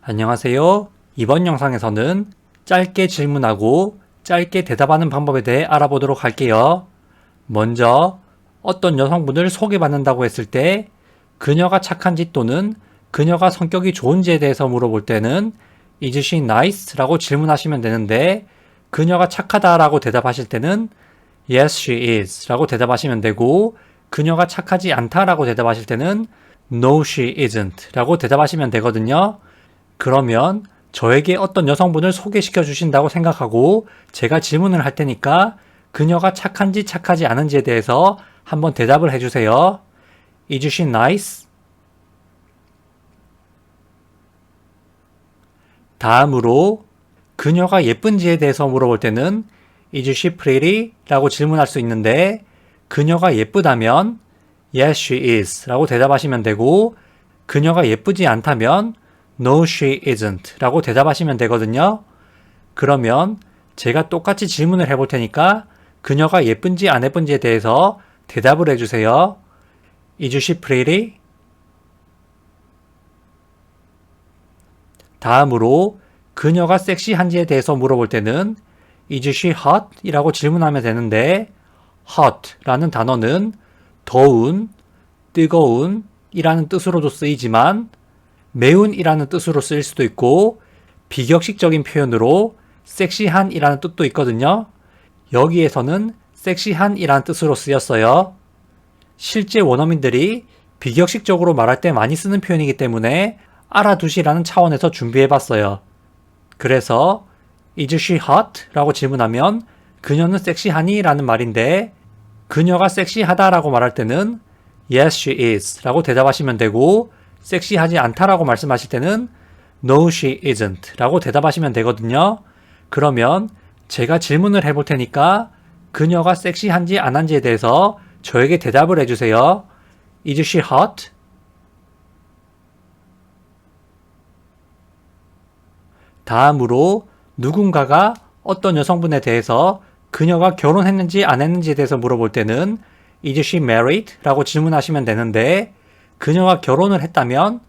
안녕하세요. 이번 영상에서는 짧게 질문하고 짧게 대답하는 방법에 대해 알아보도록 할게요. 먼저 어떤 여성분을 소개받는다고 했을 때 그녀가 착한지 또는 그녀가 성격이 좋은지에 대해서 물어볼 때는 Is she nice? 라고 질문하시면 되는데 그녀가 착하다라고 대답하실 때는 Yes, she is 라고 대답하시면 되고 그녀가 착하지 않다라고 대답하실 때는 No, she isn't 라고 대답하시면 되거든요. 그러면 저에게 어떤 여성분을 소개시켜 주신다고 생각하고 제가 질문을 할 테니까 그녀가 착한지 착하지 않은지에 대해서 한번 대답을 해주세요. Is she nice? 다음으로 그녀가 예쁜지에 대해서 물어볼 때는 Is she pretty? 라고 질문할 수 있는데 그녀가 예쁘다면 Yes, she is 라고 대답하시면 되고 그녀가 예쁘지 않다면 No, she isn't 라고 대답하시면 되거든요. 그러면 제가 똑같이 질문을 해볼 테니까 그녀가 예쁜지 안 예쁜지에 대해서 대답을 해주세요. Is she pretty? 다음으로 그녀가 섹시한지에 대해서 물어볼 때는 Is she hot? 이라고 질문하면 되는데 hot 라는 단어는 더운, 뜨거운 이라는 뜻으로도 쓰이지만 매운 이라는 뜻으로 쓰일 수도 있고 비격식적인 표현으로 섹시한 이라는 뜻도 있거든요. 여기에서는 섹시한 이라는 뜻으로 쓰였어요. 실제 원어민들이 비격식적으로 말할 때 많이 쓰는 표현이기 때문에 알아두시라는 차원에서 준비해봤어요. 그래서 Is she hot? 라고 질문하면 그녀는 섹시하니? 라는 말인데 그녀가 섹시하다라고 말할 때는 Yes, she is 라고 대답하시면 되고 섹시하지 않다라고 말씀하실 때는 No, she isn't 라고 대답하시면 되거든요. 그러면 제가 질문을 해볼 테니까 그녀가 섹시한지 안 한지에 대해서 저에게 대답을 해주세요. Is she hot? 다음으로 누군가가 어떤 여성분에 대해서 그녀가 결혼했는지 안 했는지에 대해서 물어볼 때는 Is she married? 라고 질문하시면 되는데 그녀가 결혼을 했다면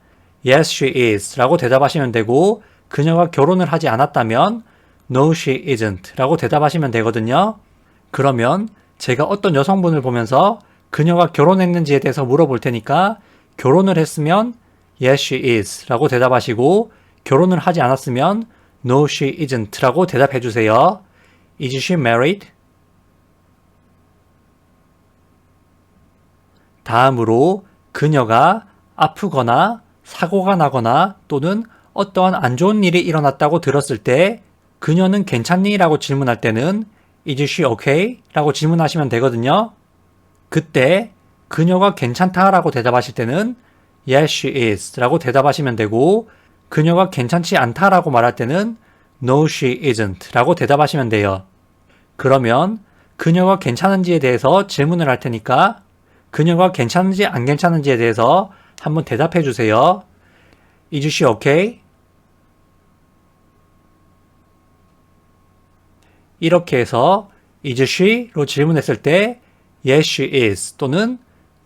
Yes, she is 라고 대답하시면 되고 그녀가 결혼을 하지 않았다면 No, she isn't 라고 대답하시면 되거든요. 그러면 제가 어떤 여성분을 보면서 그녀가 결혼했는지에 대해서 물어볼 테니까 결혼을 했으면 Yes, she is 라고 대답하시고 결혼을 하지 않았으면 No, she isn't 라고 대답해 주세요. Is she married? 다음으로 그녀가 아프거나 사고가 나거나 또는 어떠한 안 좋은 일이 일어났다고 들었을 때 그녀는 괜찮니? 라고 질문할 때는 Is she okay? 라고 질문하시면 되거든요. 그때 그녀가 괜찮다 라고 대답하실 때는 Yes, she is 라고 대답하시면 되고 그녀가 괜찮지 않다 라고 말할 때는 No, she isn't 라고 대답하시면 돼요. 그러면 그녀가 괜찮은지에 대해서 질문을 할 테니까 그녀가 괜찮은지 안 괜찮은지에 대해서 한번 대답해 주세요. Is she okay? 이렇게 해서 Is she로 질문했을 때 Yes, she is 또는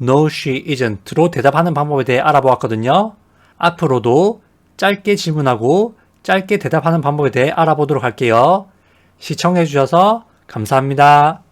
No, she isn't로 대답하는 방법에 대해 알아보았거든요. 앞으로도 짧게 질문하고 짧게 대답하는 방법에 대해 알아보도록 할게요. 시청해 주셔서 감사합니다.